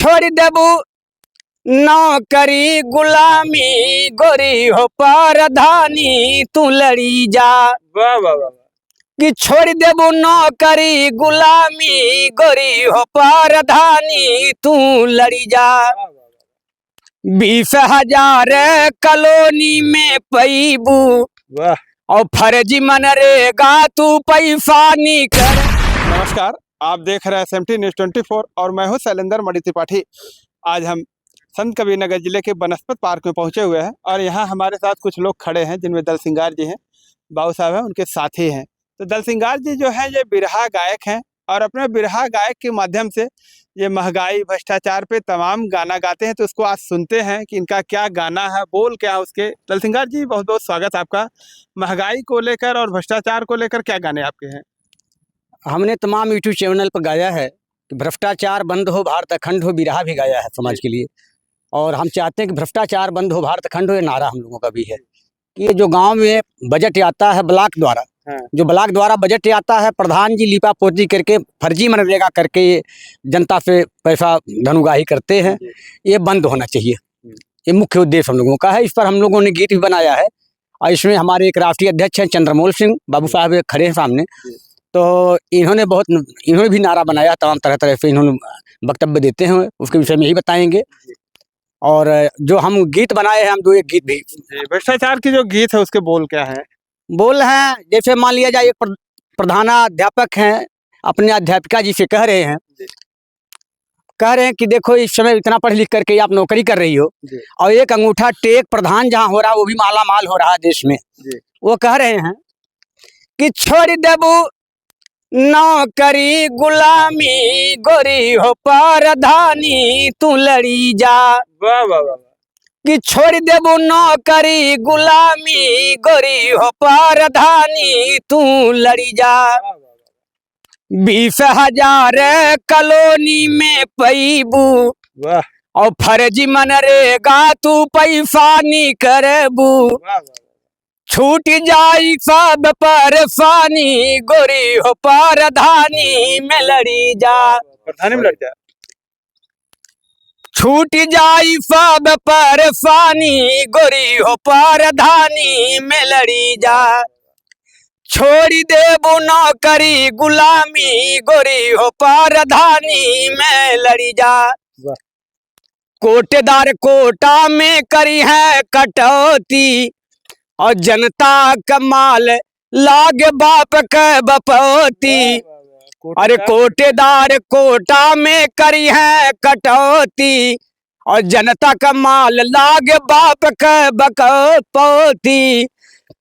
छोड़ देबू नौकरी गुलामी गोरी हो परधानी तू लड़ी जा। वाह वाह वाह। कि छोड़ देबू नौकरी गुलामी गोरी हो परधानी तू लड़ी जा। 20,000 कॉलोनी में पैबू वाह। और फर्जी मनरेगा तू पैसा नहीं कर। नमस्कार, आप देख रहे हैं SMT न्यूज़ 24 और मैं हूं शैलेंद्र मणि त्रिपाठी। आज हम संत कबीरनगर जिले के बनस्पत पार्क में पहुंचे हुए हैं और यहाँ हमारे साथ कुछ लोग खड़े हैं जिनमें दल सिंगार जी हैं, बाबू साहब हैं, उनके साथी हैं। तो दल सिंगार जी जो हैं ये बिरहा गायक हैं और अपने बिरहा गायक के माध्यम से ये महंगाई भ्रष्टाचार पे तमाम गाना गाते हैं। तो उसको आज सुनते हैं कि इनका क्या गाना है, बोल क्या उसके। दल सिंगार जी बहुत बहुत स्वागत आपका। महंगाई को लेकर और भ्रष्टाचार को लेकर क्या गाने आपके हैं? हमने तमाम यूट्यूब चैनल पर गाया है कि भ्रष्टाचार बंद हो भारत अखंड हो, बिरहा भी गाया है समाज के लिए। और हम चाहते हैं कि भ्रष्टाचार बंद हो भारत अखंड हो, ये नारा हम लोगों का भी है। कि ये जो गांव में बजट आता है ब्लॉक द्वारा, जो ब्लॉक द्वारा बजट आता है, प्रधान जी लिपा पोती करके फर्जी मनरेगा करके ये जनता से पैसा धनुगाही करते हैं, ये बंद होना चाहिए। ये मुख्य उद्देश्य हम लोगों का है। इस पर हम लोगों ने गीत भी बनाया है और इसमें हमारे एक राष्ट्रीय अध्यक्ष हैं चंद्रमोहन सिंह बाबू साहब खड़े हैं सामने। तो इन्होंने भी नारा बनाया, तमाम तरह तरह से इन्होंने वक्तव्य देते हैं, उसके विषय में ही बताएंगे। और जो हम गीत बनाए हैं, हम दो एक गीत भी। भ्रष्टाचार की जो गीत है उसके बोल क्या है? बोल हैं जैसे मान लिया जाए एक प्रधानाध्यापक हैं, अपने अध्यापिका जी से कह रहे हैं कि देखो इस समय इतना पढ़ लिख करके आप नौकरी कर रही हो और एक अंगूठा टेक प्रधान जहाँ हो रहा है वो भी माला माल हो रहा है देश में। वो कह रहे हैं कि छोड़ देबू नौकरी गुलामी गोरी हो परधानी तू लड़ी जा। वाह वाह वाह। कि छोड़ देबू नौकरी गुलामी गोरी हो परधानी तू लड़ी जा। 20,000 कॉलोनी में पैबू और फर्जी मनरेगा तू पैसा नहीं करबू। छूट जाई सब परेशानी गोरी हो परधानी में लड़ी जा। प्रधानी में लड़ जा। छूट जाई सब परेशानी गोरी हो परधानी में लड़ी जा। छोड़ देबू नौकरी गुलामी गोरी हो परधानी में लड़ी जा। कोटेदार कोटा में करी है कटौती और जनता का माल लागे बाप के बपौती। अरे कोटेदार कोटा में करी है कटौती और जनता का माल लागे बाप के बपौती।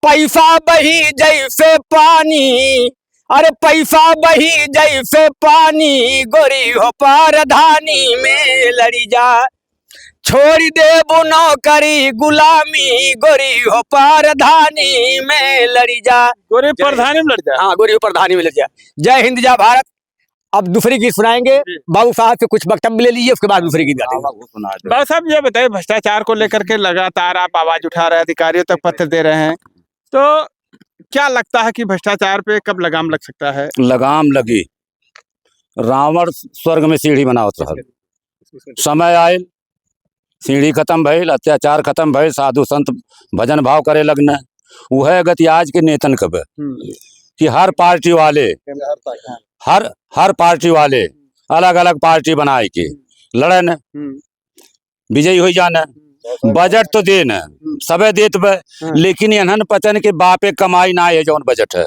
पैसा बही जैसे पानी, अरे पैसा बही जैसे पानी गोरी हो परधानी में लड़ी जा। छोड़ देबू नौकरी गुलामी गोरी हो परधानी में लड़ी जा। गोरी प्रधानी में लड़ जा। हाँ, गोरी हो परधानी में लड़ी जा। जय हिंद जय भारत। अब दूसरी गीत सुनाएंगे, बाबू साहब से कुछ वक्तव्य ले लीजिए, उसके बाद दूसरी गीत गाएंगे। बाबू साहब ये बताइए, भ्रष्टाचार को लेकर के लगातार आप आवाज उठा रहे हैं, अधिकारियों तक पत्र दे रहे हैं, तो क्या लगता है कि भ्रष्टाचार पे कब लगाम लग सकता है? लगाम लगी, रावण स्वर्ग में सीढ़ी बनावत रहा, समय आये सीढ़ी खत्म भइल, अत्याचार खत्म भइल, साधु संत भजन भाव करे लगने। वह गति आज के नेतन कब कि हर पार्टी वाले हर पार्टी वाले अलग अलग पार्टी बनाए के लड़न, विजयी हो जाना। बजट तो देना सबे देत बे, लेकिन इन्हन पचन के बापे कमाई ना है। जौन बजट है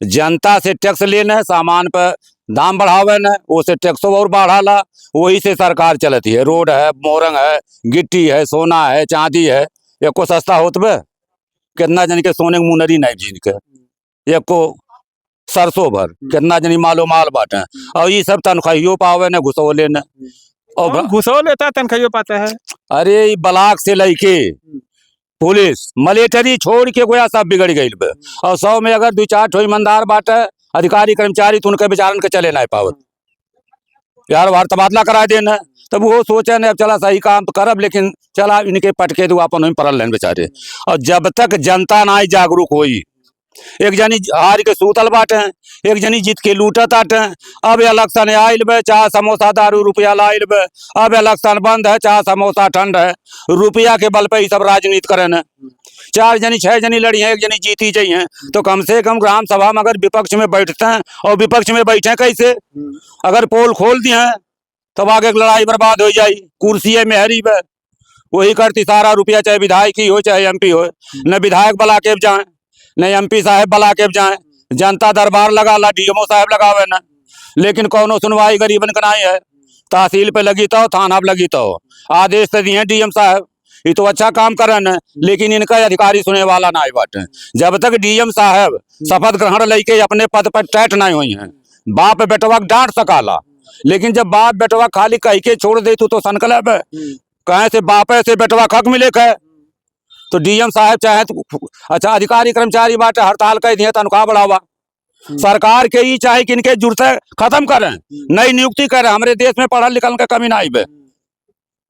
जनता से टैक्स लेना, सामान पर दाम बढ़ावे न, उसे टैक्सो और बढ़ाला, वही से सरकार चलती है। रोड है, मोरंग है, गिट्टी है, सोना है, चांदी है, एको सस्ता होत बे। कितना जन के सोने की मुनरी नहीं जीन के, एको सरसों भर कितना जनी मालो माल बांटे और ये सब तनख्वाहियों पावे न, घुसो लेना और घुसो लेता तनख्वाहियों पाता है। अरे ब्लॉक से लेके पुलिस मिलिट्री छोड़ के गोया सब बिगड़ गई बे। और 100 में अगर 2-4 ठो ईमानदार बाटे अधिकारी कर्मचारी तो उनके बेचारन के चले नहीं पावत। यार वार तबादला करा देना, तब वो सोचे न अब चला सही काम तो करब, लेकिन चला इनके पटके दो अपन पड़ल रहन बेचारे। और जब तक जनता ना जागरूक होई एक जनी हार के सूतल बाटे, एक जनी जीत के लूटत आटे। अब इलेक्शन आइल बे, चाह समोसा दारू रुपया लाइल बे। अब इलेक्शन बंद है, चाह समोसा ठंड है। रुपया के बल पे ही सब राजनीति करे न। 4 जनी 6 जनी लड़ी हैं, एक जनी जीती चाहिए। तो कम से कम ग्राम सभा में अगर विपक्ष में बैठते हैं, और विपक्ष में बैठे कैसे? अगर पोल खोल दिए हैं तब आगे लड़ाई बर्बाद हो जाई। कुर्सी है मेहरी बे, वही करती सारा रुपया, चाहे विधायक ही हो चाहे MP हो। न विधायक बला के जाए, न MP साहब बला के जाए। जनता दरबार लगा ला, DMO साहब लगावे न, लेकिन कौनो सुनवाई गरीबन का नहीं है। तहसील पे लगी तो, थाना पे लगी तो, आदेश से दिए DM साहब, ये तो अच्छा काम करे न, लेकिन इनका अधिकारी सुने वाला ना बाटे। जब तक DM साहब शपथ ग्रहण लेके अपने पद पर टैट नहीं हुई हैं, बाप बेटवा डांट सकाला। लेकिन जब बाप बेटवा खाली कह के छोड़ दे तो सनकलब है, कहे से बाप से बेटवा खक मिले है। तो DM साहब चाहे तो अच्छा अधिकारी कर्मचारी बाटे हड़ताल कर दिए, तनख्वाह बढ़ावा। सरकार के ही चाहे कि इनके जुर्ते खत्म करें, नई नियुक्ति करें। हमारे देश में पढ़ल लिखल का कमी नहीं है।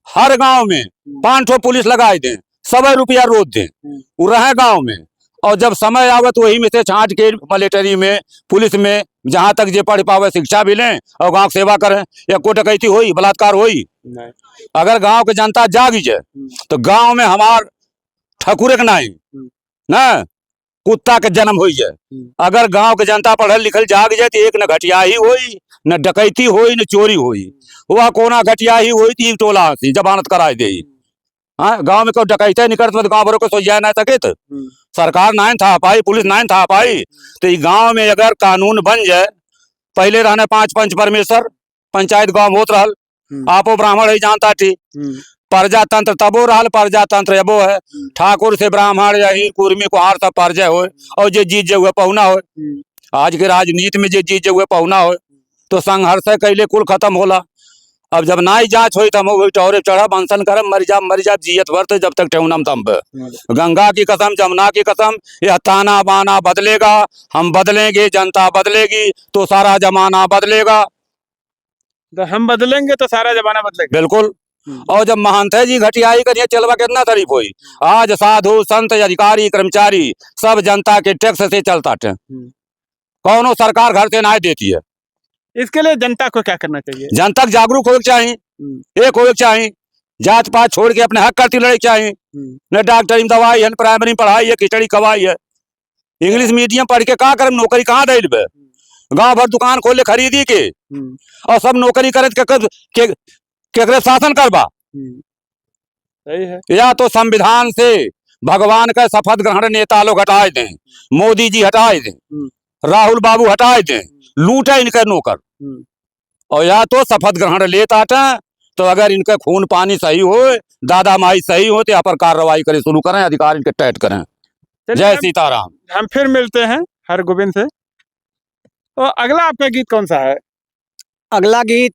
हर गांव में 500 पुलिस लगाए दें, 100 रुपया रोज दें, वो रहे गांव में। और जब समय आवे तो वही में से छांट के मिलिट्री में, पुलिस में, जहां तक जे पढ़ पावे शिक्षा भी लें और गांव की सेवा करें। या कोई डकैती होई, बलात्कार होई, अगर गांव की जनता जागी जाए तो गांव में हमार ठकुरे के नहीं ना कुत्ता के जन्म हो जाए। अगर गांव के जनता पढ़ल लिखल जाग जाए तो एक न घटिया ही होई, न डकैती होई, न चोरी होई। वह कोना घटिया ही होई थी टोला हंसी जमानत कराए दे। हाँ, गांव में कोई डकैते नहीं करते तो गाँव भरों को सोचा नहीं सके। तो सरकार नहीं था पाई, पुलिस नहीं था पाई। तो ये गांव में अगर कानून बन जाए, पहले रहने 5 पंच परमेश्वर पंचायत गांव होत रहल, आपो ब्राह्मण ही जानता थी। प्रजातंत्र तबो रहल, प्रजातंत्र एबो है। ठाकुर से ब्राह्मण यही कुर्मी कुहार सब परजय हो, और जे जीत जे हुए पहुना हो। आज के राजनीति में जे जीत जे हुए पहुना हो तो संघर्ष कैले कुल खत्म होला। अब जब नाई जांच हुई तो हम टोरे चढ़ा बंसन करम मर जा जियत वर्त जब तक ठेउनम तम पे। गंगा की कसम, जमुना की कसम, यह ताना बाना बदलेगा, हम बदलेंगे, जनता बदलेगी तो सारा जमाना बदलेगा। तो हम बदलेंगे तो सारा जमाना बदलेगा। बिल्कुल। और जब महंत जी घटियाई करिए चलवा कितना तारीफ हुई। आज साधु संत अधिकारी कर्मचारी सब जनता के टैक्स से चलता थे। कौनो सरकार घर से नहीं देती है। इसके लिए जनता को क्या करना चाहिए? जनता जागरूक होना चाहिए, एक होना चाहिए, जात पात छोड़ के अपने हक करती लड़ाई चाहिए। न डॉक्टरी में दवाई है, न प्राइमरी में पढ़ाई है, खिचड़ी खवाई है। इंग्लिश मीडियम पढ़ के का करम, नौकरी कहाँ दे बे? गाँव भर दुकान खोल ले खरीदी के और सब नौकरी करे के शासन करबा। सही है। या तो संविधान से भगवान का शपथ ग्रहण नेता लोग हटाए दें, मोदी जी हटाए दें, राहुल बाबू हटाए दें, लूटे इनके नौकर। और या तो शपथ ग्रहण लेता तो अगर इनके खून पानी सही हो, दादा माई सही हो तो यहाँ पर कार्रवाई करे शुरू करें, अधिकारी इनके टैट करें। जय सीताराम। हम फिर मिलते हैं हरगोविंद से। तो अगला आपका गीत कौन सा है? अगला गीत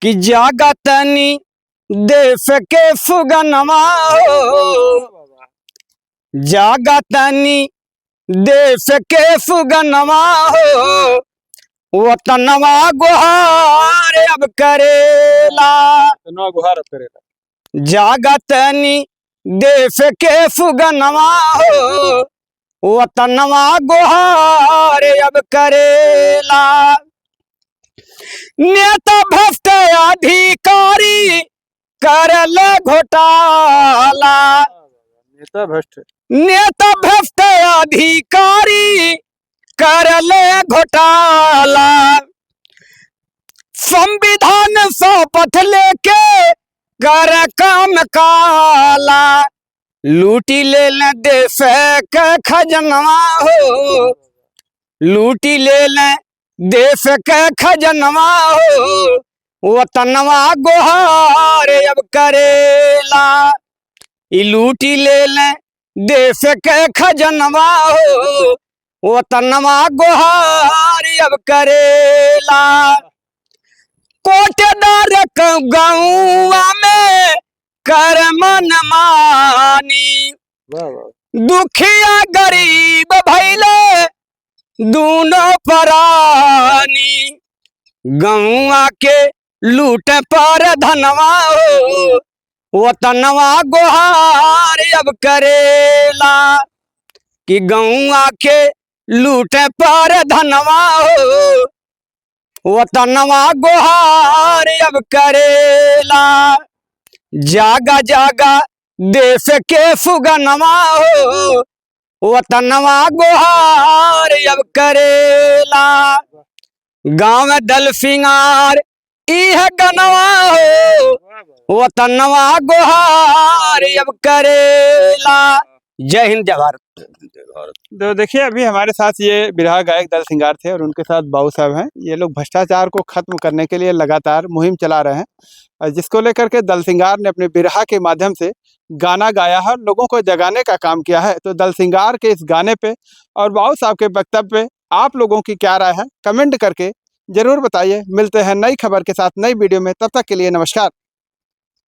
कि जागतनी देश के फुगनवा हो, जागतनी देश के फुगनवा हो, वतनवा गुहार अब करेला, गुहार अब करेला। जागतनी देश के फुगनवा हो, वतनवा गुहार अब करेला। नेता भ्रष्ट अधिकारी करल घोटाला, नेता भ्रष्ट अधिकारी करल घोटाला। संविधान शपथ लेके कर काम काला, लूटी ले देश के खजनवा हो, लूटी ले देश के खजनवा हो, वतनवा गुहार अब करेला। लूटी ले देश के खजनवा हो, वतनवा गुहार अब करेला। कोटेदार गौवा में कर मन मानी, दुखिया गरीब भैले दूनो परानी। गौवा के लूट पर धनवा हो, वतनवा गुहार अब करेला कि गौआ के लूटे पर धनवा हो। वतनवा गुहार अब करेला जागा जागा देश के सुगनवा हो। वतनवा गुहार अब करेला गाँव में दल सिंगार इह गनवा हो। वतनवा गुहार अब करेला। जय हिंद जय भारत। तो देखिए अभी हमारे साथ ये बिरहा गायक दल सिंगार थे और उनके साथ बाबू साहब हैं। ये लोग भ्रष्टाचार को खत्म करने के लिए लगातार मुहिम चला रहे हैं, जिसको लेकर के दल सिंगार ने अपने बिरहा के माध्यम से गाना गाया है, लोगों को जगाने का काम किया है। तो दल सिंगार के इस गाने पे और बाबू साहब के वक्तव्य पे आप लोगों की क्या राय है, कमेंट करके जरूर बताइए। मिलते हैं नई खबर के साथ नई वीडियो में, तब तक के लिए नमस्कार।